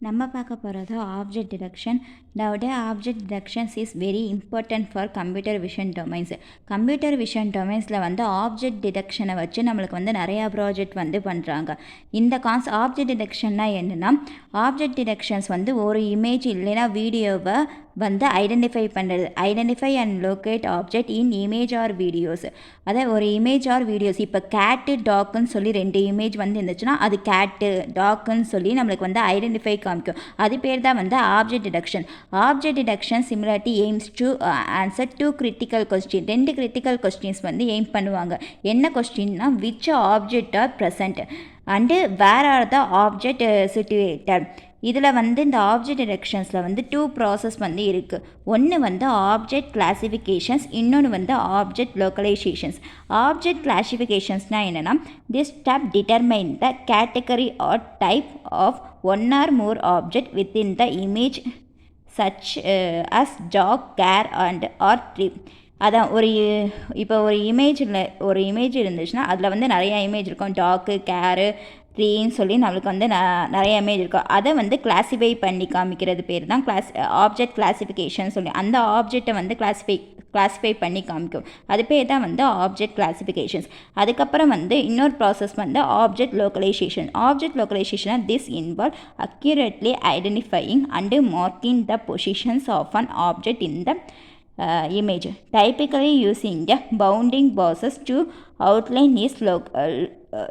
நம்ம பார்க்க போகிறது object detection. Nowadays object detections is very important for computer vision domains. Computer vision டொமைன்ஸில் object டிடெக்ஷனை வச்சு நம்மளுக்கு நிறையா ப்ராஜெக்ட் பண்ணுறாங்க. இந்த ஆப்ஜெக்ட் டிடெக்ஷன்னா என்னென்னா, ஆப்ஜெக்ட் டிடெக்ஷன்ஸ் ஒரு இமேஜ் இல்லைன்னா வீடியோவை ஐடென்டிஃபை பண்ணுறது. Identify and locate object in image R videos. அதாவது ஒரு இமேஜ் ஆர் வீடியோஸ், இப்போ கேட்டு டாக்குன்னு சொல்லி 2 இமேஜ் இருந்துச்சுன்னா அது கேட்டு டாக்குன்னு சொல்லி நம்மளுக்கு ஐடென்டிஃபை காமிக்கும். அது பேர் தான் object detection. Object detection similarity aims to answer 2 critical question. 2 critical questions aim பண்ணுவாங்க. என்ன கொஸ்டின்னா, which object are present and where are the object situated. இதில் இந்த ஆப்ஜெக்ட் டிடெக்ஷன்ஸில் 2 ப்ராசஸ் இருக்குது. ஒன்று ஆப்ஜெக்ட் கிளாசிஃபிகேஷன்ஸ், இன்னொன்று ஆப்ஜெக்ட் லோக்கலைசேஷன்ஸ். ஆப்ஜெக்ட் கிளாசிஃபிகேஷன்ஸ்னால் என்னென்னா, this step determine the category or type of one or more object within the image such as dog, car and or tree. அதான் இப்போ ஒரு இமேஜ் இருந்துச்சுன்னா அதில் நிறையா இமேஜ் இருக்கும். டாக்கு, கேரு, ட்ரீன்னு சொல்லி நம்மளுக்கு நிறைய இமேஜ் இருக்கும். அதை கிளாஸிஃபை பண்ணி காமிக்கிறது பேர் தான் ஆப்ஜெக்ட் கிளாஸிஃபிகேஷன் சொல்லி. அந்த ஆப்ஜெக்டை கிளாஸிஃபை பண்ணி காமிக்கும். அது பேர் தான் ஆப்ஜெக்ட் கிளாஸிஃபிகேஷன்ஸ். அதுக்கப்புறம் இன்னொரு process object localization. Object localization this involve accurately identifying and marking the positions of an object in the image, typically using a bounding boxes to outline its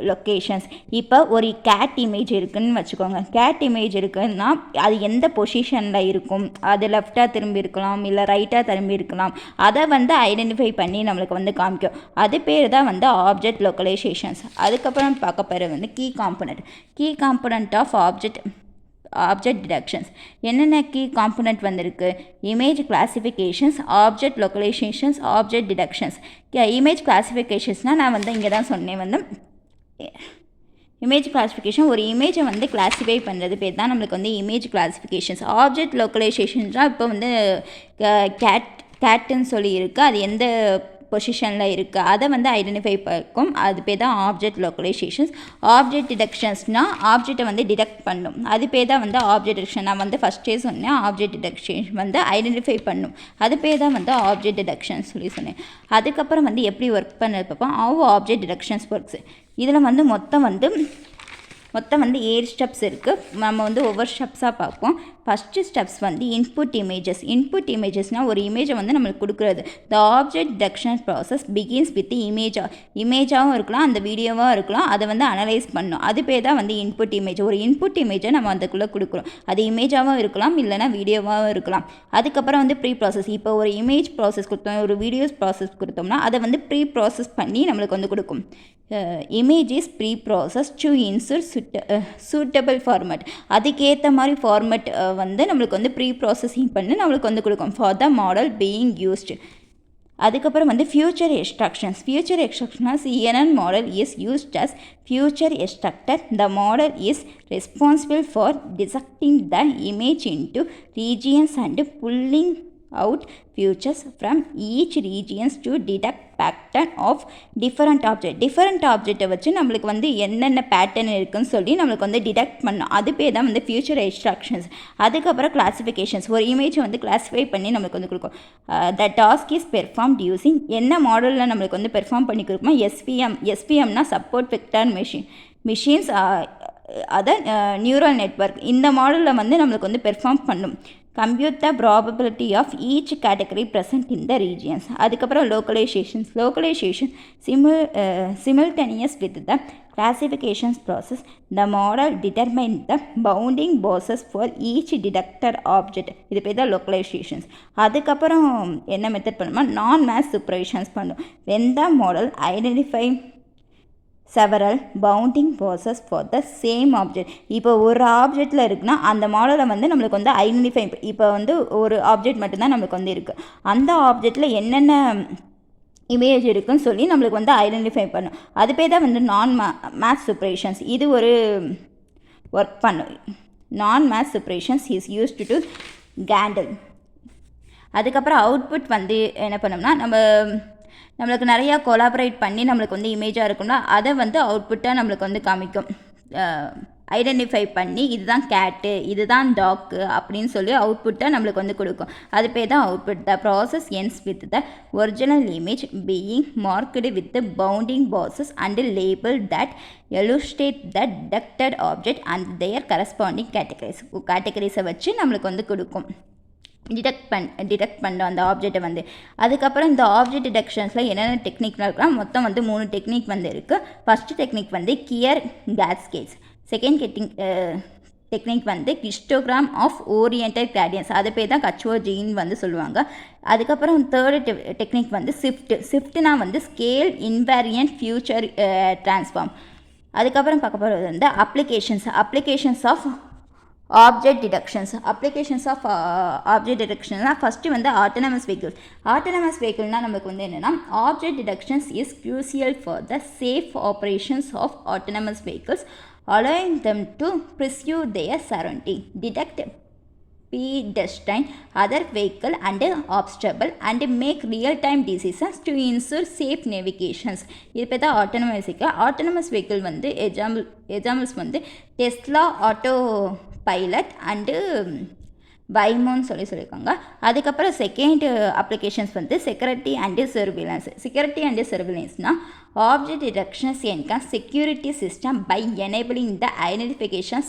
locations. இப்போ ஒரு gate image இருக்குதுன்னு வச்சுக்கோங்க. Gate image இருக்குதுன்னா அது எந்த பொசிஷனில் இருக்கும், அது லெஃப்டாக திரும்பி இருக்கலாம், இல்லை ரைட்டாக திரும்பி இருக்கலாம். அதை ஐடென்டிஃபை பண்ணி நம்மளுக்கு காமிக்கும். அது பேர் தான் ஆப்ஜெக்ட் லோக்கலைசேஷன்ஸ். அதுக்கப்புறம் பார்க்க போகிறது key component of object detections. என்னென்ன key component image classifications, object localisations, object detections. இமேஜ் கிளாசிஃபிகேஷன்ஸ்னால் நான் இங்கே தான் சொன்னேன். இமேஜ் கிளாஸிஃபிகேஷன் ஒரு இமேஜை கிளாஸிஃபை பண்ணுறது பேர் தான் நம்மளுக்கு இமேஜ் கிளாஸிஃபிகேஷன்ஸ். ஆப்ஜெக்ட் லோக்கலைசேஷன்ஸ்னால் இப்போ கேட்டுன்னு சொல்லி இருக்குது, அது எந்த பொசிஷனில் இருக்குது அதை ஐடென்டிஃபை பண்ணும். அது பேர் தான் ஆப்ஜெக்ட் லோக்கலைசேஷன்ஸ். ஆப்ஜெக்ட் டிடெக்ஷன்ஸ்னால் ஆப்ஜெக்டை டிடெக்ட் பண்ணும். அது பேர் தான் ஆப்ஜெக்ட் டிடெக்ஷன். நான் ஃபஸ்ட்டே சொன்னேன், ஆப்ஜெக்ட் டிடெக்ஷன் ஐடென்டிஃபை பண்ணும். அது பேர் தான் ஆப்ஜெக்ட் டிடெக்ஷன் சொல்லி சொன்னேன். அதுக்கப்புறம் எப்படி ஒர்க் பண்ணது பார்ப்போம். Object detections works. இதில் மொத்தம் 8 ஸ்டெப்ஸ் இருக்குது. நம்ம ஒவ்வொரு ஸ்டெப்ஸாக பார்ப்போம். ஃபஸ்ட்டு ஸ்டெப்ஸ் இன்புட் இமேஜஸ்னால் ஒரு இமேஜை நம்மளுக்கு கொடுக்குறது. The object detection process begins with இமேஜாகவும் இருக்கலாம், அந்த வீடியோவாக இருக்கலாம். அதை அனலைஸ் பண்ணணும். அது பேர் தான் இன்புட் இமேஜ். ஒரு இன்புட் இமேஜை நம்ம அதுக்குள்ளே கொடுக்குறோம். அது இமேஜாகவும் இருக்கலாம், இல்லைனா வீடியோவாகவும் இருக்கலாம். அதுக்கப்புறம் ப்ரீ ப்ராசஸ். இப்போ ஒரு இமேஜ் ப்ராசஸ் கொடுத்தோம், ஒரு வீடியோஸ் ப்ராசஸ் கொடுத்தோம்னா அதை ப்ரீ ப்ராசஸ் பண்ணி நம்மளுக்கு கொடுக்கும். Image is pre process to insert suitable format. அதுக்கேற்ற மாதிரி ஃபார்மேட் நம்மளுக்கு ப்ரீ ப்ராசஸிங் பண்ணி நம்மளுக்கு கொடுக்கும் for the model being used. அதுக்கப்புறம் feature extractions CNN model is used as feature extractor. The model is responsible for dissecting the image into regions and pulling out features from each regions to detect pattern of different object வச்சு நம்மளுக்கு என்னென்ன pattern இருக்குன்னு சொல்லி நம்மளுக்கு detect பண்ணணும். அது பேர் தான் ஃபியூச்சர் எக்ஸ்ட்ராக்ஷன்ஸ். அதுக்கப்புறம் கிளாஸிஃபிகேஷன்ஸ். ஒரு இமேஜ் கிளாஸிஃபை பண்ணி நம்மளுக்கு கொடுக்கும். த டாஸ்க் இஸ் பெர்ஃபார்ம்ட் யூஸிங் என்ன மாடலில் நம்மளுக்கு பெர்ஃபார்ம் பண்ணி கொடுக்குமா, எஸ்பிஎம்னா சப்போர்ட் வெக்டார் மிஷின்ஸ், அதான் நியூரல் நெட்வொர்க். இந்த மாடலில் நம்மளுக்கு பெர்ஃபார்ம் பண்ணும். compute the probability of each category present in the regions. அதுக்கப்புறம் localization simultaneous with the classifications process. The model determine the bounding boxes for each detected object. இது பேர் தான் localizations. அதுக்கப்புறம் என்ன மெத்தட் பண்ணுமா, நான் மேஸ் சூப்பர்வைஷன்ஸ் பண்ணும். when the model identify several bounding process for the same object. இப்போ ஒரு ஆப்ஜெக்டில் இருக்குன்னா அந்த மாடலை நம்மளுக்கு ஐடென்டிஃபை. இப்போ ஒரு ஆப்ஜெக்ட் மட்டும்தான் நம்மளுக்கு இருக்குது. அந்த ஆப்ஜெக்டில் என்னென்ன இமேஜ் இருக்குன்னு சொல்லி நம்மளுக்கு ஐடென்டிஃபை பண்ணும். அது பேர் தான் நான் மேத்ஸ் சூப்பரேஷன்ஸ். இது ஒரு ஒர்க் பண்ணும். Non max suppressions is used to handle. அதுக்கப்புறம் அவுட்புட் என்ன பண்ணோம்னா, நம்மளுக்கு நிறையா கொலாபரேட் பண்ணி நம்மளுக்கு இமேஜாக இருக்கும்னா அதை அவுட்புட்டாக நம்மளுக்கு காமிக்கும். ஐடென்டிஃபை பண்ணி இதுதான் கேட்டு இதுதான் டாக்கு அப்படின்னு சொல்லி அவுட்புட்டை நம்மளுக்கு வந்து கொடுக்கும். அது பேர் தான் output. The process ends with the original image being marked with bounding boxes and label that illustrate the detected object and their corresponding கேட்டகரிஸை வச்சு நம்மளுக்கு வந்து கொடுக்கும். டிடெக்ட் பண்ணுறோம் அந்த ஆப்ஜெக்டை வந்து. அதுக்கப்புறம் இந்த ஆப்ஜெக்ட் டிடெக்ஷன்ஸில் என்னென்ன டெக்னிக்லாம் இருக்குன்னா மொத்தம் வந்து 3 டெக்னிக் வந்து இருக்குது. ஃபஸ்ட்டு டெக்னிக் வந்து கியர் கேஸ்கேட்ஸ். செகண்ட் டெக்னிக் வந்து ஹிஸ்டோகிராம் ஆஃப் ஓரியன்டட் கிராடியன்ஸ், அது பேர் தான் கச்வோஜின்னு வந்து சொல்லுவாங்க. அதுக்கப்புறம் தேர்டு டெக்னிக் வந்து ஷிஃப்ட்னா வந்து ஸ்கேல் இன்வேரியன்ட் ஃபியூச்சர் ட்ரான்ஸ்ஃபார்ம். அதுக்கப்புறம் பார்க்க போகிறது வந்து applications of object detections. Object டிடெக்ஷன்னால் ஃபஸ்ட்டு வந்து ஆட்டோனமஸ் வெஹிக்கிள்னால் நமக்கு வந்து என்னென்னா object detections is crucial for the safe operations of autonomous vehicles allowing them to pursue their surrounding, detect pedestrian, other vehicle and obstacle and make real-time decisions to ensure safe navigations. இப்போ தான் autonomous vehicle வந்து examples வந்து Tesla autopilot and வைமோன்னு சொல்லியிருக்காங்க. அதுக்கப்புறம் second applications வந்து security and சர்விலன்ஸ்னால் object detections என்கான் security system by enabling the identification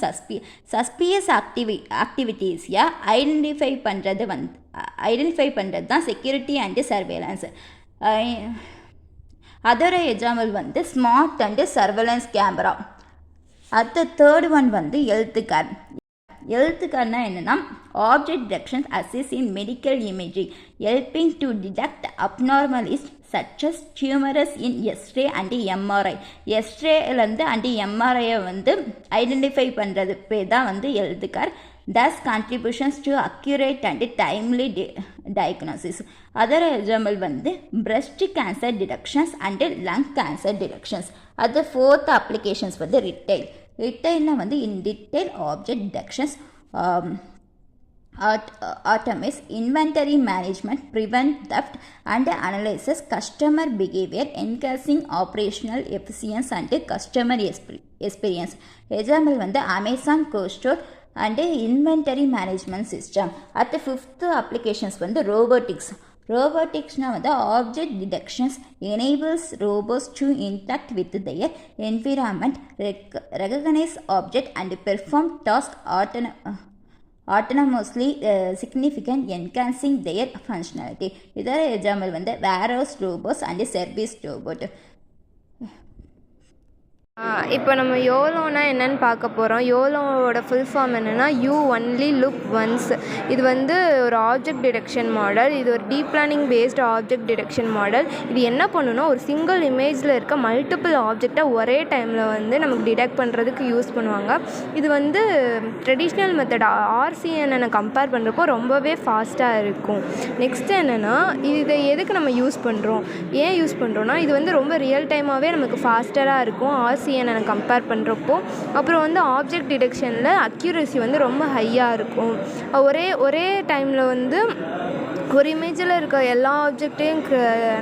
suspicious ஆக்டிவிட்டீஸை ஐடென்டிஃபை பண்ணுறது தான் செக்யூரிட்டி அண்டு சர்வேலன்ஸ். அதோட எக்ஸாம்பிள் வந்து ஸ்மார்ட் அண்டு சர்வேலன்ஸ் கேமரா. அடுத்த தேர்ட் ஒன் வந்து எழுத்துக்காரனா என்னென்னா object detections assist in medical imaging helping to detect abnormalities such as tumours in x-ray and MRI. எஸ்ரேலேருந்து அண்டு எம்ஆர்ஐயை வந்து ஐடென்டிஃபை பண்ணுறது பேர் தான் வந்து எழுத்துக்கார். thus contributions to accurate and timely diagnosis. Other example வந்து breast cancer detections and lung cancer detections. அது fourth applications வந்து retailனா வந்து in detail object detections, automate inventory management, prevent theft and analyzes customer behavior, enhancing operational efficiency and customer experience. Example வந்து Amazon Co-Store and inventory management system. At the fifth applications வந்து roboticsனா வந்து object detections enables robots to interact with their environment, recognize object and perform tasks autonomously, significant enhancing their functionality. இதர example வந்து warehouse robots and service robot. இப்போ நம்ம யோலோனா என்னென்னு பார்க்க போகிறோம். யோலோவோட full form என்னென்னா யூ ஒன்லி லுக் ஒன்ஸ். இது வந்து ஒரு ஆப்ஜெக்ட் டிடெக்ஷன் மாடல். இது ஒரு deep learning based object detection model. இது என்ன பண்ணுன்னா ஒரு சிங்கிள் இமேஜில் இருக்க மல்டிபிள் ஆப்ஜெக்டை ஒரே டைமில் வந்து நமக்கு டிடெக்ட் பண்ணுறதுக்கு யூஸ் பண்ணுவாங்க. இது வந்து ட்ரெடிஷ்னல் மெத்தட் RCNN கம்பேர் பண்ணுறப்போ ரொம்பவே ஃபாஸ்ட்டாக இருக்கும். நெக்ஸ்ட்டு என்னென்னா இதை எதுக்கு நம்ம யூஸ் பண்ணுறோம், ஏன் யூஸ் பண்ணுறோன்னா இது வந்து ரொம்ப ரியல் டைமாகவே நமக்கு ஃபாஸ்டராக இருக்கும் RCNN கம்பேர் பண்ணுறப்போ. அப்புறம் வந்து ஆப்ஜெக்ட் டிடெக்ஷனில் அக்யூரசி வந்து ரொம்ப ஹையாக இருக்கும். ஒரே டைமில் வந்து ஒரு இமேஜில் இருக்க எல்லா ஆப்ஜெக்டையும்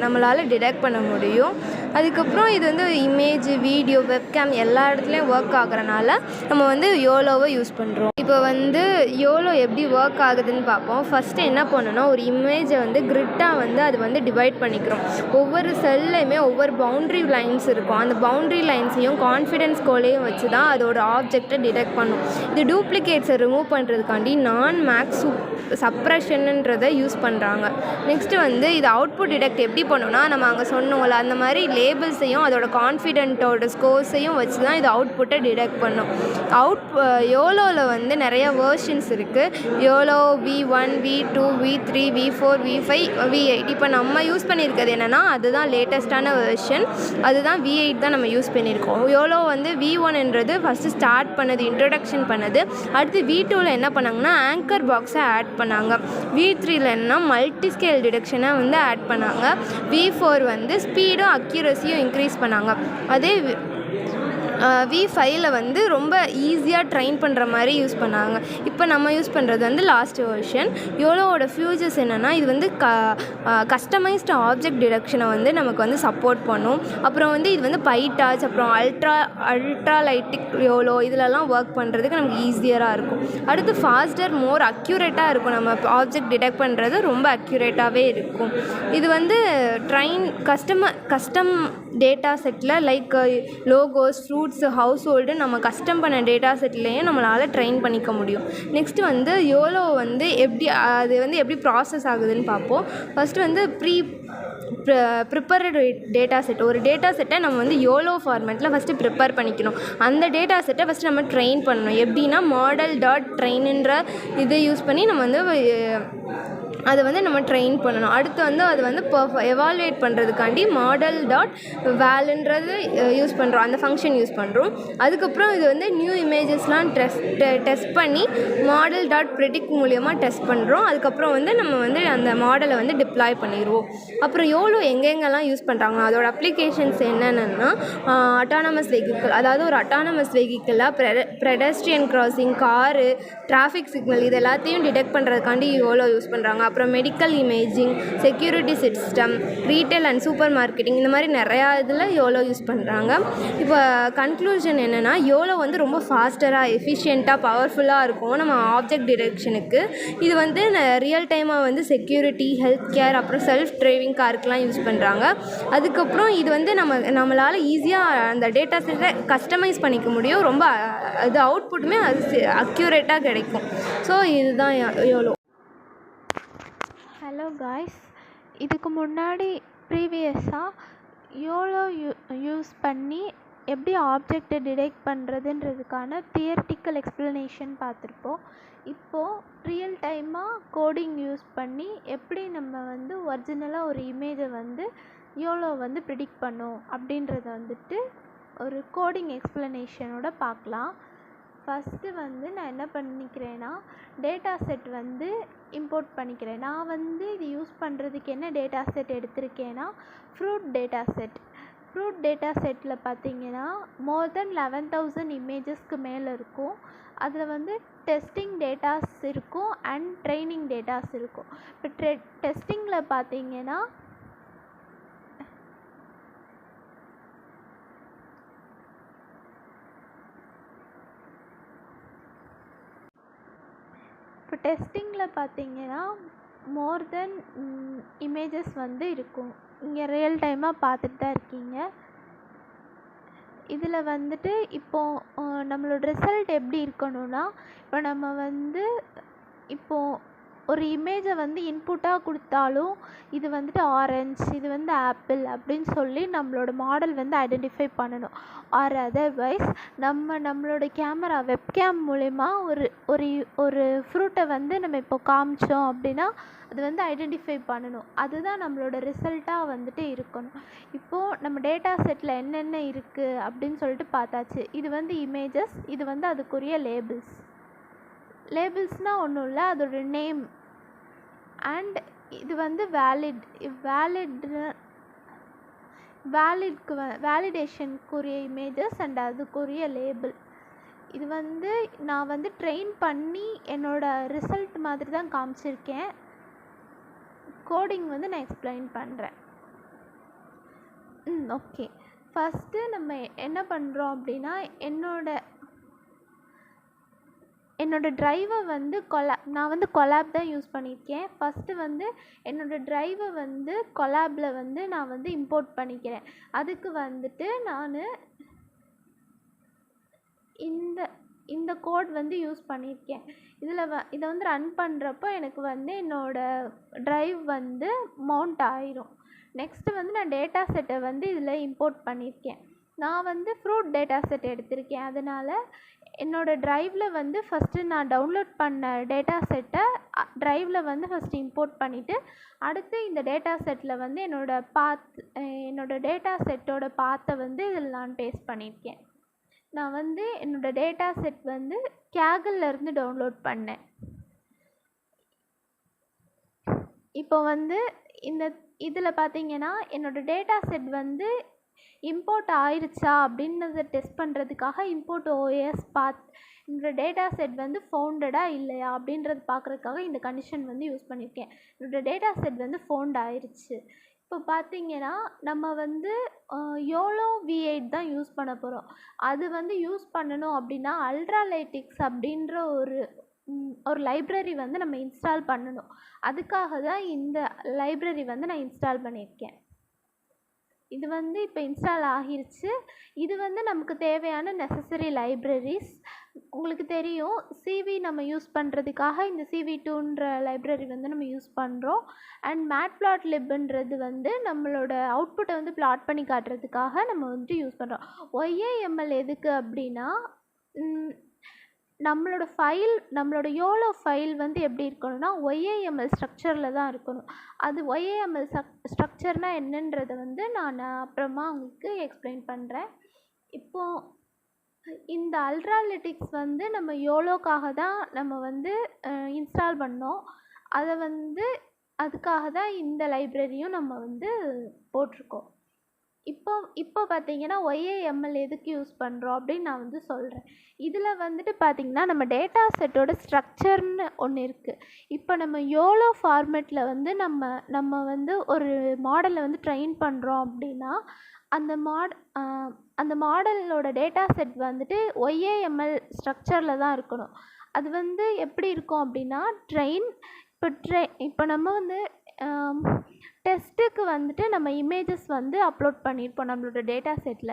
நம்மளால் டிடெக்ட் பண்ண முடியும். அதுக்கப்புறம் இது வந்து இமேஜ், வீடியோ, வெப்கேம் எல்லா இடத்துலையும் ஒர்க் ஆகுறனால நம்ம வந்து யோலோவை யூஸ் பண்ணுறோம். இப்போ வந்து யோலோ எப்படி ஒர்க் ஆகுதுன்னு பார்ப்போம். ஃபஸ்ட்டு என்ன பண்ணணும்னா ஒரு இமேஜை வந்து கிரிட்டாக வந்து அது வந்து டிவைட் பண்ணிக்கிறோம். ஒவ்வொரு செல்லையுமே ஒவ்வொரு பவுண்ட்ரி லைன்ஸ் இருக்கும். அந்த பவுண்ட்ரி லைன்ஸையும் கான்ஃபிடென்ஸ் கோலையும் வச்சு தான் அதோட ஆப்ஜெக்டை டிடெக்ட் பண்ணும். இது டூப்ளிகேட்ஸை ரிமூவ் பண்ணுறதுக்காண்டி நான்-மேக்ஸ் சப்ரஷன்ன்றதை யூஸ் பண்ணுறாங்க. நெக்ஸ்ட்டு வந்து இது அவுட்புட் டிடெக்ட் எப்படி பண்ணணும்னா நம்ம அங்கே சொன்னோம்ல அந்த மாதிரி லேபிள்ஸையும் அதோட கான்ஃபிடென்ட்டோட ஸ்கோர்ஸையும் வச்சு தான் இது அவுட்புட்டை டிடெக்ட் பண்ணும். யோலோவில் வந்து நிறைய வேர்ஷன்ஸ் இருக்குது. YOLO V1, V2, V3, V4, V5, V8. இப்போ நம்ம யூஸ் பண்ணியிருக்கிறது என்னென்னா அதுதான் லேட்டஸ்ட்டான வெர்ஷன். அதுதான் V8 தான் நம்ம யூஸ் பண்ணியிருக்கோம். யோலோ வந்து V1ன்றது ஃபஸ்ட்டு ஸ்டார்ட் பண்ணது, இன்ட்ரடக்ஷன் பண்ணது. அடுத்து V2வில் என்ன பண்ணாங்கன்னா ஆங்கர் பாக்ஸை ஆட் பண்ணாங்க. V3யில் என்ன மல்டி ஸ்கேல் டிடெக்ஷனை வந்து ஆட் பண்ணாங்க. V4 வந்து ஸ்பீடும் அக்யூரஸியும் இன்க்ரீஸ் பண்ணாங்க. அதே V5ல வந்து ரொம்ப ஈஸியாக ட்ரெயின் பண்ணுற மாதிரி யூஸ் பண்ணாங்க. இப்போ நம்ம யூஸ் பண்ணுறது வந்து லாஸ்ட் வெர்ஷன். யோலோவோட ஃபியூச்சர்ஸ் என்னென்னா, இது வந்து கஸ்டமைஸ்டு ஆப்ஜெக்ட் டிடெக்ஷனை வந்து நமக்கு வந்து சப்போர்ட் பண்ணும். அப்புறம் வந்து இது வந்து பைடாச், அப்புறம் அல்ட்ராலைட்டிக் யோலோ இதிலலாம் ஒர்க் பண்ணுறதுக்கு நமக்கு ஈஸியராக இருக்கும். அடுத்து ஃபாஸ்டர், மோர் அக்யூரேட்டாக இருக்கும். நம்ம ஆப்ஜெக்ட் டிடெக்ட் பண்ணுறது ரொம்ப அக்யூரேட்டாகவே இருக்கும். இது வந்து custom data settle like logos, fruits, house hold நம்ம கஸ்டம் பண்ண டேட்டா செட்லேயும் நம்மளால் ட்ரெயின் பண்ணிக்க முடியும். நெக்ஸ்ட்டு வந்து யோலோ வந்து எப்படி ப்ராசஸ் ஆகுதுன்னு பார்ப்போம். ஃபஸ்ட்டு வந்து ப்ரிப்பேர்டு டேட்டா செட். ஒரு டேட்டா செட்டை நம்ம வந்து யோலோ ஃபார்மேட்டில் ஃபஸ்ட்டு ப்ரிப்பேர் பண்ணிக்கணும். அந்த டேட்டா செட்டை ஃபஸ்ட்டு நம்ம ட்ரெயின் பண்ணணும். எப்படின்னா model.trainன்ற இதை யூஸ் பண்ணி நம்ம வந்து அதை வந்து நம்ம ட்ரெயின் பண்ணணும். அடுத்து வந்து அது வந்து எவாலுவேட் பண்ணுறதுக்காண்டி model.valன்றது யூஸ் பண்ணுறோம். அந்த ஃபங்க்ஷன் யூஸ் பண்ணுறோம். அதுக்கப்புறம் இது வந்து நியூ இமேஜஸ்லாம் டெஸ்ட் பண்ணி model.predict மூலியமாக டெஸ்ட் பண்ணுறோம். அதுக்கப்புறம் வந்து நம்ம வந்து அந்த மாடலை வந்து டிப்ளாய் பண்ணிடுவோம். அப்புறம் யோலோ எங்கெங்கெல்லாம் யூஸ் பண்ணுறாங்க, அதோட அப்ளிகேஷன்ஸ் என்னென்னா, அட்டானமஸ் வெஹிக்கிள், அதாவது ஒரு அட்டானமஸ் வெஹிக்கிளில் pedestrian crossing, car, traffic signal இது எல்லாத்தையும் டிடெக்ட் பண்ணுறதுக்காண்டி யோலோ யூஸ் பண்ணுறாங்க. அப்புறம் medical imaging, security system, retail and super marketing இந்த மாதிரி நிறையா இதில் யோலோ யூஸ் பண்ணுறாங்க. இப்போ கன்க்ளூஷன் என்னென்னா, யோலோ வந்து ரொம்ப ஃபாஸ்டராக, எஃபிஷியண்ட்டாக, பவர்ஃபுல்லாக இருக்கும் நம்ம ஆப்ஜெக்ட் டிடெக்ஷனுக்கு. இது வந்து ரியல் டைமாக வந்து செக்யூரிட்டி, ஹெல்த் கேர், அப்புறம் செல்ஃப் டிரைவிங் காருக்கெலாம் யூஸ் பண்ணுறாங்க. அதுக்கப்புறம் இது வந்து நம்மளால் ஈஸியாக அந்த டேட்டா செட்டை கஸ்டமைஸ் பண்ணிக்க முடியும். ரொம்ப அது அவுட்புட்டுமே அது அக்யூரேட்டாக கிடைக்கும். ஸோ இதுதான் யோலோ. ஹலோ காய்ஸ், இதுக்கு முன்னாடி ப்ரீவியஸாக யோலோ யூஸ் பண்ணி எப்படி ஆப்ஜெக்டை டிடெக்ட் பண்ணுறதுன்றதுக்கான தியரிட்டிக்கல் எக்ஸ்ப்ளனேஷன் பார்த்துருப்போம். இப்போது ரியல் டைமாக கோடிங் யூஸ் பண்ணி எப்படி நம்ம வந்து ஒரிஜினலாக ஒரு இமேஜை வந்து யோலோ வந்து ப்ரிடிக்ட் பண்ணும் அப்படின்றத வந்துட்டு ஒரு கோடிங் எக்ஸ்ப்ளனேஷனோட பார்க்கலாம். ஃபஸ்ட்டு வந்து நான் என்ன பண்ணிக்கிறேன்னா, டேட்டா செட் வந்து இம்போர்ட் பண்ணிக்கிறேன். நான் வந்து இது யூஸ் பண்ணுறதுக்கு என்ன டேட்டா செட் எடுத்திருக்கேன்னா, fruit data set. Fruit data செட்டில் பார்த்தீங்கன்னா மோர் தென் 11,000 இமேஜஸ்க்கு மேலே இருக்கும். அதில் வந்து டெஸ்டிங் டேட்டாஸ் இருக்கும் அண்ட் ட்ரைனிங் டேட்டாஸ் இருக்கும். இப்போ டெஸ்டிங்கில் பார்த்தீங்கன்னா மோர் தென் இமேஜஸ் வந்து இருக்கும். இங்கே ரியல் டைமாக பார்த்துட்டு தான் இருக்கீங்க. இதில் வந்துட்டு இப்போது நம்மளோட ரிசல்ட் எப்படி இருக்கணும்னா, இப்போ நம்ம வந்து இப்போது ஒரு இமேஜை வந்து இன்புட்டாக கொடுத்தாலும் இது வந்துட்டு ஆரஞ்ச், இது வந்து ஆப்பிள் அப்படின்னு சொல்லி நம்மளோட மாடல் வந்து ஐடென்டிஃபை பண்ணணும். ஆர் அதர்வைஸ் நம்மளோட கேமரா வெப்கேம் மூலயமா ஒரு ஃப்ரூட்டை வந்து நம்ம இப்போ காமிச்சோம் அப்படின்னா அது வந்து ஐடென்டிஃபை பண்ணணும். அதுதான் நம்மளோட ரிசல்ட்டாக வந்துட்டு இருக்கணும். இப்போது நம்ம டேட்டா செட்டில் என்னென்ன இருக்குது அப்படின்னு சொல்லிட்டு பார்த்தாச்சு. இது வந்து இமேஜஸ், இது வந்து அதுக்குரிய லேபிள்ஸ்னால் ஒன்றும் இல்லை, அதோட நேம். அண்ட் இது வந்து வேலிடேஷனுக்குரிய இமேஜஸ் அண்ட் அதுக்குரிய லேபிள். இது வந்து நான் வந்து ட்ரெயின் பண்ணி என்னோடய ரிசல்ட் மாதிரி தான் காமிச்சிருக்கேன். கோடிங் வந்து நான் எக்ஸ்பிளைன் பண்ணுறேன். ஓகே, ஃபஸ்ட்டு நம்ம என்ன பண்ணுறோம் அப்படின்னா, என்னோடய ட்ரைவை வந்து நான் வந்து கொலாப் தான் யூஸ் பண்ணியிருக்கேன். ஃபஸ்ட்டு வந்து என்னோடய ட்ரைவை வந்து கொலாபில் வந்து நான் வந்து இம்போர்ட் பண்ணிக்கிறேன். அதுக்கு வந்துட்டு நான் இந்த கோட் வந்து யூஸ் பண்ணியிருக்கேன். இதை வந்து ரன் பண்ணுறப்போ எனக்கு வந்து என்னோடய ட்ரைவ் வந்து மவுண்ட் ஆயிரும். நெக்ஸ்ட்டு வந்து நான் டேட்டா செட்டை வந்து இதில் இம்போர்ட் பண்ணியிருக்கேன். நான் வந்து ஃப்ரூட் டேட்டா செட் எடுத்திருக்கேன். அதனால் என்னோடய ட்ரைவில் வந்து ஃபஸ்ட்டு நான் டவுன்லோட் பண்ண டேட்டா செட்டை ட்ரைவில் வந்து ஃபஸ்ட்டு இம்போர்ட் பண்ணிவிட்டு, அடுத்து இந்த டேட்டா செட்டில் வந்து என்னோடய டேட்டா செட்டோட பாத்தை வந்து இதில் நான் பேஸ்ட் பண்ணியிருக்கேன். நான் வந்து என்னோடய டேட்டா செட் வந்து கேகல்லேருந்து டவுன்லோட் பண்ணேன். இப்போ வந்து இதில் பார்த்தீங்கன்னா என்னோடய டேட்டா செட் வந்து இம்போர்ட் ஆயிருச்சா அப்படின்றத டெஸ்ட் பண்ணுறதுக்காக இம்போர்ட் ஓஎஸ் பாத் இந்த டேட்டா செட் வந்து ஃபவுண்டடா இல்லையா அப்படின்றது பார்க்குறதுக்காக இந்த கண்டிஷன் வந்து யூஸ் பண்ணியிருக்கேன். என்னோடய டேட்டா செட் வந்து ஃபவுண்ட் ஆயிருச்சு. இப்போ பார்த்தீங்கன்னா நம்ம வந்து யோலோ V8 தான் யூஸ் பண்ண போகிறோம். அது வந்து யூஸ் பண்ணணும் அப்படின்னா அல்ட்ராலைட்டிக்ஸ் அப்படின்ற ஒரு லைப்ரரி வந்து நம்ம இன்ஸ்டால் பண்ணணும். அதுக்காக தான் இந்த லைப்ரரி வந்து நான் இன்ஸ்டால் பண்ணியிருக்கேன். இது வந்து இப்போ இன்ஸ்டால் ஆகிருச்சு. இது வந்து நமக்கு தேவையான நெசசரி லைப்ரரிஸ். உங்களுக்கு தெரியும் சிவி நம்ம யூஸ் பண்ணுறதுக்காக இந்த CV2ன்ற லைப்ரரி வந்து நம்ம யூஸ் பண்ணுறோம். அண்ட் மேட்ப்ளாட்லிப்ன்றது வந்து நம்மளோட அவுட்புட்டை வந்து பிளாட் பண்ணி காட்டுறதுக்காக நம்ம வந்துட்டு யூஸ் பண்ணுறோம். YAML எதுக்கு அப்படின்னா நம்மளோட யோலோ ஃபைல் வந்து எப்படி இருக்கணும்னா YAML ஸ்ட்ரக்சரில் தான் இருக்கணும். அது YAML ஸ்ட்ரக்சர்னால் என்னன்றதை வந்து நான் அப்புறமா உங்களுக்கு எக்ஸ்பிளைன் பண்ணுறேன். இப்போது இந்த அல்ட்ராலிட்டிக்ஸ் வந்து நம்ம யோலோக்காக தான் நம்ம வந்து இன்ஸ்டால் பண்ணோம். அதை வந்து அதுக்காக தான் இந்த லைப்ரரியும் நம்ம வந்து போட்டிருக்கோம். இப்போ பார்த்தீங்கன்னா YAML எதுக்கு யூஸ் பண்ணுறோம் அப்படின்னு நான் வந்து சொல்கிறேன். இதில் வந்துட்டு பார்த்திங்கன்னா நம்ம டேட்டா செட்டோட ஸ்ட்ரக்சர்னு ஒன்று இருக்குது. இப்போ நம்ம யோலோ ஃபார்மேட்டில் வந்து நம்ம வந்து ஒரு மாடலை வந்து ட்ரெயின் பண்ணுறோம் அப்படின்னா அந்த மாடலோட டேட்டா செட் வந்துட்டு YAML ஸ்ட்ரக்சரில் தான் இருக்கணும். அது வந்து எப்படி இருக்கும் அப்படின்னா இப்போ நம்ம வந்து டெஸ்ட்டுக்கு வந்துட்டு நம்ம இமேஜஸ் வந்து அப்லோட் பண்ணியிருப்போம் நம்மளோட டேட்டா செட்டில்.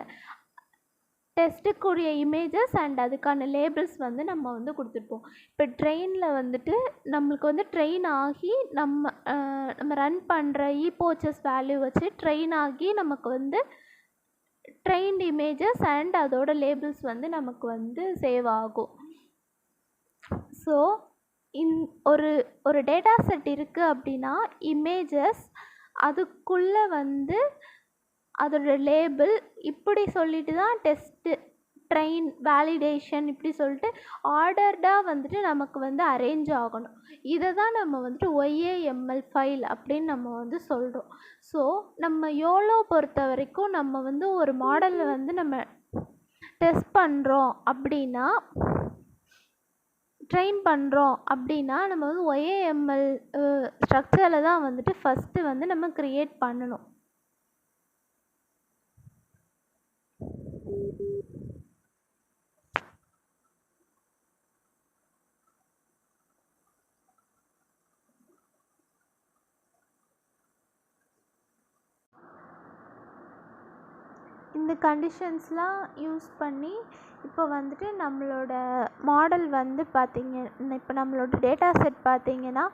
டெஸ்ட்டுக்குரிய இமேஜஸ் அண்ட் அதுக்கான லேபிள்ஸ் வந்து நம்ம வந்து கொடுத்துருப்போம். இப்போ ட்ரெயினில் வந்துட்டு நம்மளுக்கு வந்து ட்ரெயின் ஆகி நம்ம ரன் பண்ணுற ePOCHES வேல்யூ வச்சு ட்ரெயின் ஆகி நமக்கு வந்து ட்ரெயின்டு இமேஜஸ் அண்ட் அதோட லேபிள்ஸ் வந்து நமக்கு வந்து சேவ் ஆகும். ஸோ ஒரு டேட்டா செட் இருக்குது அப்படின்னா இமேஜஸ் அதுக்குள்ளே வந்து அதோட லேபிள் இப்படி சொல்லிட்டு தான் டெஸ்ட்டு ட்ரெயின் வேலிடேஷன் இப்படி சொல்லிட்டு ஆர்டர்டாக வந்துட்டு நமக்கு வந்து அரேஞ்ச் ஆகணும். இதை தான் நம்ம வந்துட்டு YAML ஃபைல் அப்படின்னு நம்ம வந்து சொல்கிறோம். ஸோ நம்ம யோலோ பொறுத்த வரைக்கும் நம்ம வந்து ஒரு மாடலில் வந்து நம்ம டெஸ்ட் பண்ணுறோம் அப்படின்னா ட்ரெயின் பண்ணுறோம் அப்படின்னா நம்ம வந்து YAML ஸ்ட்ரக்சரில் தான் வந்துட்டு ஃபஸ்ட்டு வந்து நம்ம க்ரியேட் பண்ணணும். இந்த கண்டிஷன்ஸ்லாம் யூஸ் பண்ணி இப்போ வந்துட்டு நம்மளோட மாடல் வந்து இப்போ நம்மளோட டேட்டா செட் பார்த்திங்கன்னா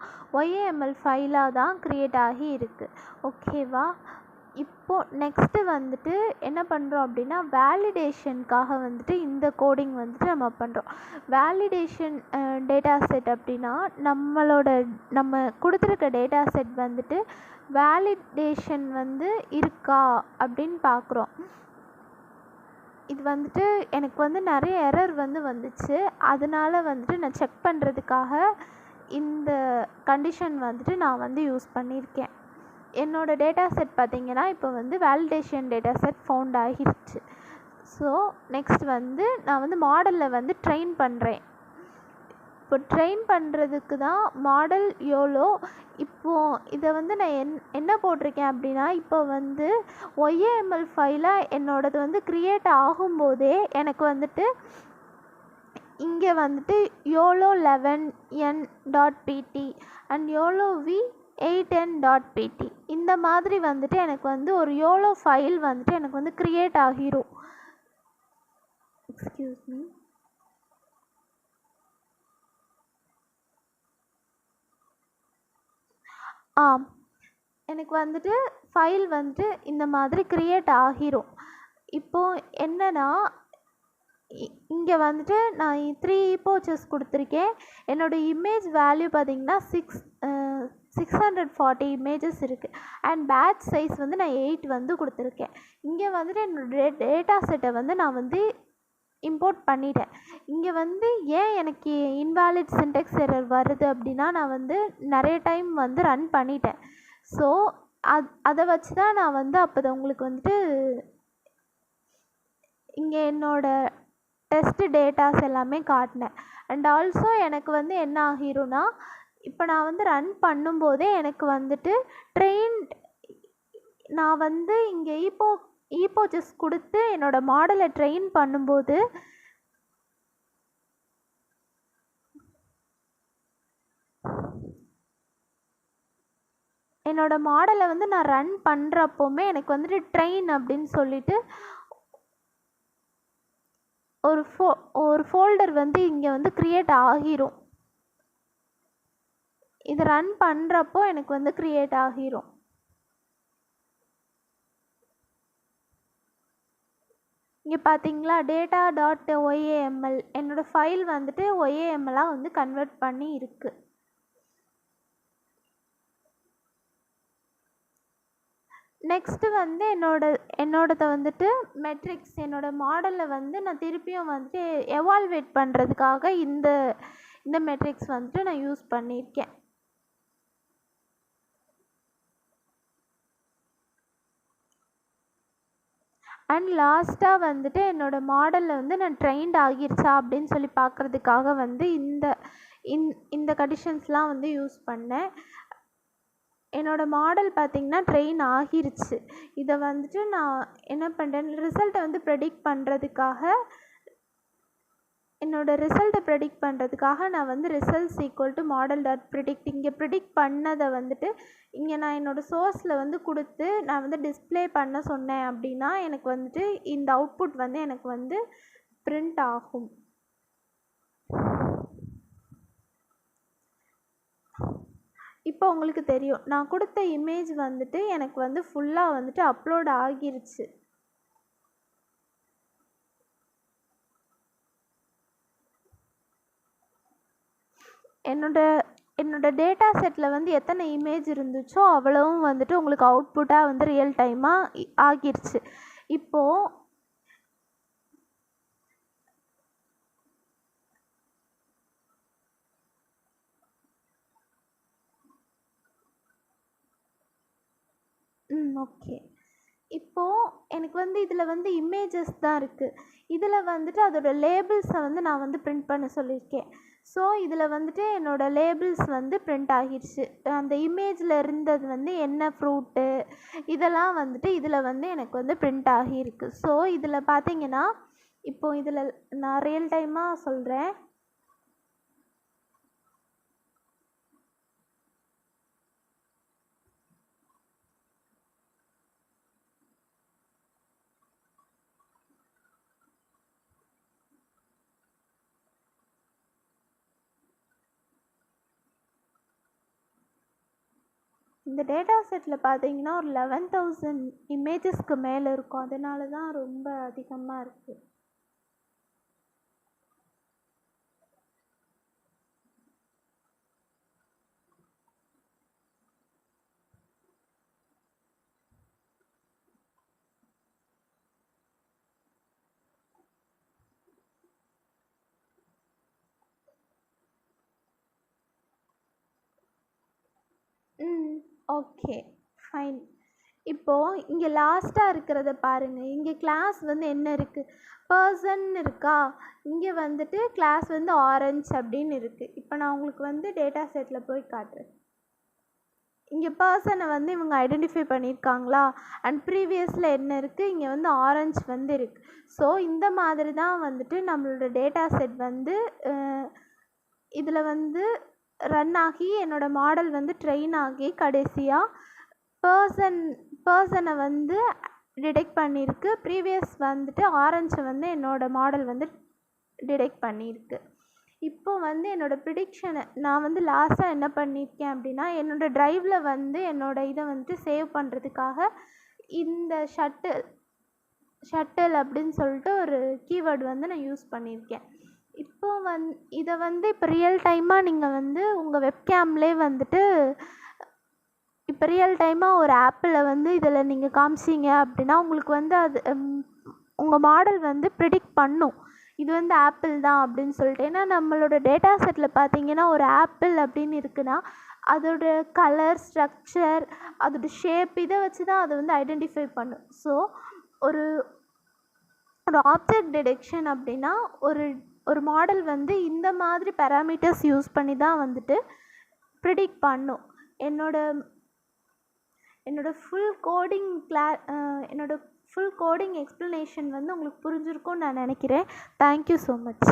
YAML ஃபைலாக தான் க்ரியேட் ஆகி இருக்குது. ஓகேவா? இப்போது நெக்ஸ்ட்டு வந்துட்டு என்ன பண்ணுறோம் அப்படின்னா வேலிடேஷனுக்காக வந்துட்டு இந்த கோடிங் வந்துட்டு நம்ம பண்ணுறோம். வேலிடேஷன் டேட்டா செட் அப்படின்னா நம்ம கொடுத்துருக்க டேட்டா செட் வந்துட்டு வேலிடேஷன் வந்து இருக்கா அப்படின்னு பார்க்குறோம். இது வந்துட்டு எனக்கு வந்து நிறைய எரர் வந்துச்சு. அதனால வந்துட்டு நான் செக் பண்ணுறதுக்காக இந்த கண்டிஷன் வந்துட்டு நான் வந்து யூஸ் பண்ணியிருக்கேன். என்னோடய டேட்டா செட் பார்த்திங்கன்னா இப்போ வந்து வேலிடேஷன் டேட்டா செட் ஃபவுண்ட் ஆகிருச்சு. ஸோ நெக்ஸ்ட் வந்து நான் வந்து மாடலில் வந்து ட்ரெயின் பண்ணுறேன். இப்போ ட்ரெயின் பண்ணுறதுக்கு தான் மாடல் யோலோ. இப்போது இதை வந்து நான் என்ன போட்டிருக்கேன் அப்படின்னா இப்போ வந்து YAML ஃபைலாக என்னோடது வந்து க்ரியேட் ஆகும்போதே எனக்கு வந்துட்டு இங்கே வந்துட்டு YOLO 11n.pt and YOLO v8n.pt இந்த மாதிரி வந்துட்டு எனக்கு வந்து ஒரு யோலோ ஃபைல் வந்துட்டு எனக்கு வந்து க்ரியேட் ஆகிரும். Excuse me. எனக்கு வந்துட்டு ஃபைல் வந்துட்டு இந்த மாதிரி க்ரியேட் ஆகிரும். இப்போது என்னென்னா இங்கே வந்துட்டு நான் 3 ePOCHES கொடுத்துருக்கேன். என்னோடய இமேஜ் வேல்யூ பார்த்திங்கன்னா 640 இமேஜஸ் இருக்குது. அண்ட் பேட்ச் சைஸ் வந்து நான் 8 வந்து கொடுத்துருக்கேன். இங்கே வந்துட்டு என்னோடய டேட்டா செட்டை வந்து நான் வந்து இம்போர்ட் பண்ணிட்டேன். இங்கே வந்து ஏன் எனக்கு இன்வாலிட் சின்டெக்ஸ் எரர் வருது அப்படின்னா நான் வந்து நிறைய டைம் வந்து ரன் பண்ணிட்டேன். ஸோ அதை வச்சு தான் நான் வந்து அப்போ உங்களுக்கு வந்துட்டு இங்கே என்னோடய டெஸ்ட்டு டேட்டாஸ் எல்லாமே காட்டினேன். அண்ட் ஆல்சோ எனக்கு வந்து என்ன ஆகிரும்னா, இப்போ நான் வந்து ரன் பண்ணும்போதே எனக்கு வந்துட்டு நான் வந்து இங்கே ஈபோச்சஸ் கொடுத்து என்னோடய மாடலை ட்ரெயின் பண்ணும்போது என்னோடய மாடலை வந்து நான் ரன் பண்ணுறப்போவுமே எனக்கு வந்துட்டு ட்ரெயின் அப்படின்னு சொல்லிட்டு ஒரு ஃபோல்டர் வந்து இங்கே வந்து க்ரியேட் ஆகிரும். இது ரன் பண்ணுறப்போ எனக்கு வந்து க்ரியேட் ஆகிரும். இங்கே பார்த்தீங்களா, data.oyaml என்னோடய ஃபைல் வந்துட்டு ஒய்ஏஎம்எல்லாக வந்து கன்வெர்ட் பண்ணி இருக்குது. நெக்ஸ்ட்டு வந்து என்னோடதை வந்துட்டு மெட்ரிக்ஸ் என்னோடய மாடலை வந்து நான் திருப்பியும் வந்துட்டு எவால்வேட் பண்ணுறதுக்காக இந்த மெட்ரிக்ஸ் வந்துட்டு நான் யூஸ் பண்ணியிருக்கேன். அண்ட் லாஸ்ட்டாக வந்துட்டு என்னோடய மாடலில் வந்து நான் ட்ரெயின்ட் ஆகிருச்சா அப்படின்னு சொல்லி பார்க்குறதுக்காக வந்து இந்த கண்டிஷன்ஸ்லாம் வந்து யூஸ் பண்ணேன். என்னோடய மாடல் பார்த்திங்கன்னா ட்ரெயின் ஆகிருச்சு. இதை வந்துட்டு நான் என்ன பண்ணுறேன், ரிசல்ட்டை வந்து ப்ரெடிக்ட் பண்ணுறதுக்காக நான் வந்து ரிசல்ட்ஸ் ஈக்குவல் டு model.predict இங்கே ப்ரிடிக்ட் பண்ணதை வந்துட்டு இங்கே நான் என்னோடய சோர்ஸில் வந்து கொடுத்து நான் வந்து டிஸ்பிளே பண்ண சொன்னேன் அப்படின்னா எனக்கு வந்துட்டு இந்த அவுட்புட் வந்து எனக்கு வந்து பிரிண்ட் ஆகும். இப்போ உங்களுக்கு தெரியும், நான் கொடுத்த இமேஜ் வந்துட்டு எனக்கு வந்து ஃபுல்லாக வந்துட்டு அப்லோட் ஆகிருச்சு. என்னோட டேட்டா செட்டில் வந்து எத்தனை இமேஜ் இருந்துச்சோ அவ்வளவும் வந்துட்டு உங்களுக்கு அவுட்புட்டாக வந்து ரியல் டைமாக ஆகிருச்சு. இப்போது ஓகே. இப்போது எனக்கு வந்து இதில் வந்து இமேஜஸ் தான் இருக்குது. இதில் வந்துட்டு அதோடய லேபிள்ஸை வந்து நான் வந்து பிரிண்ட் பண்ண சொல்லியிருக்கேன். ஸோ இதில் வந்துட்டு என்னோடய லேபிள்ஸ் வந்து பிரிண்ட் ஆகிடுச்சு. அந்த இமேஜில் இருந்தது வந்து என்ன ஃப்ரூட்டு இதெல்லாம் வந்துட்டு இதில் வந்து எனக்கு வந்து பிரிண்ட் ஆகியிருக்கு. ஸோ இதில் பார்த்தீங்கன்னா இப்போது இதில் நான் ரியல் டைமாக சொல்கிறேன். இந்த டேட்டா செட்டில் பார்த்தீங்கன்னா ஒரு 11,000 இமேஜஸ்க்கு மேலே இருக்கும். அதனால தான் ரொம்ப அதிகமாக இருக்குது. Okay fine. இப்போது இங்கே லாஸ்ட்டாக இருக்கிறத பாருங்கள். இங்கே கிளாஸ் வந்து என்ன இருக்குது, பர்சன் இருக்கா. இங்கே வந்துட்டு கிளாஸ் வந்து ஆரஞ்ச் அப்படின்னு இருக்குது. இப்போ நான் உங்களுக்கு வந்து டேட்டா செட்டில் போய் காட்டுறேன். இங்கே பர்சனை வந்து இவங்க ஐடென்டிஃபை பண்ணியிருக்காங்களா. அண்ட் ப்ரீவியஸில் என்ன இருக்குது, இங்கே வந்து ஆரஞ்ச் வந்து இருக்குது. ஸோ இந்த மாதிரி தான் வந்துட்டு நம்மளோட டேட்டா செட் வந்து இதில் வந்து ரன் ஆகி என்னோடய மாடல் வந்து ட்ரெயின் ஆகி கடைசியாக பர்சனை வந்து டிடெக்ட் பண்ணியிருக்கு. ப்ரீவியஸ் வந்துட்டு ஆரஞ்சை வந்து என்னோடய மாடல் வந்து டிடெக்ட் பண்ணியிருக்கு. இப்போ வந்து என்னோடய ப்ரிடிக்ஷனை நான் வந்து லாஸ்ட்டாக என்ன பண்ணியிருக்கேன் அப்படின்னா, என்னோடய ட்ரைவில் வந்து என்னோடய இதை வந்துட்டு சேவ் பண்ணுறதுக்காக இந்த ஷட்டில் அப்படின்னு சொல்லிட்டு ஒரு கீவேர்டு வந்து நான் யூஸ் பண்ணியிருக்கேன். இப்போ இதை வந்து இப்போ ரியல் டைமாக நீங்கள் வந்து உங்கள் வெப்கேம்லேயே வந்துட்டு இப்போ ரியல் டைமாக ஒரு ஆப்பில் வந்து இதில் நீங்கள் காமிச்சிங்க அப்படின்னா உங்களுக்கு வந்து அது உங்கள் மாடல் வந்து ப்ரிடிக்ட் பண்ணும் இது வந்து ஆப்பிள் தான் அப்படின்னு சொல்லிட்டு. ஏன்னா நம்மளோட டேட்டா செட்டில் பார்த்தீங்கன்னா ஒரு ஆப்பிள் அப்படின்னு இருக்குன்னா அதோட கலர், ஸ்ட்ரக்சர், அதோட ஷேப் இதை வச்சு தான் அதை வந்து ஐடென்டிஃபை பண்ணும். ஸோ ஒரு ஆப்ஜெக்ட் டிடெக்ஷன் அப்படின்னா ஒரு மாடல் வந்து இந்த மாதிரி பேராமீட்டர்ஸ் யூஸ் பண்ணி தான் வந்துட்டு ப்ரிடிக்ட் பண்ணும். என்னோட ஃபுல் கோடிங் எக்ஸ்ப்ளனேஷன் வந்து உங்களுக்கு புரிஞ்சிருக்கும்னு நான் நினைக்கிறேன். Thank you so much.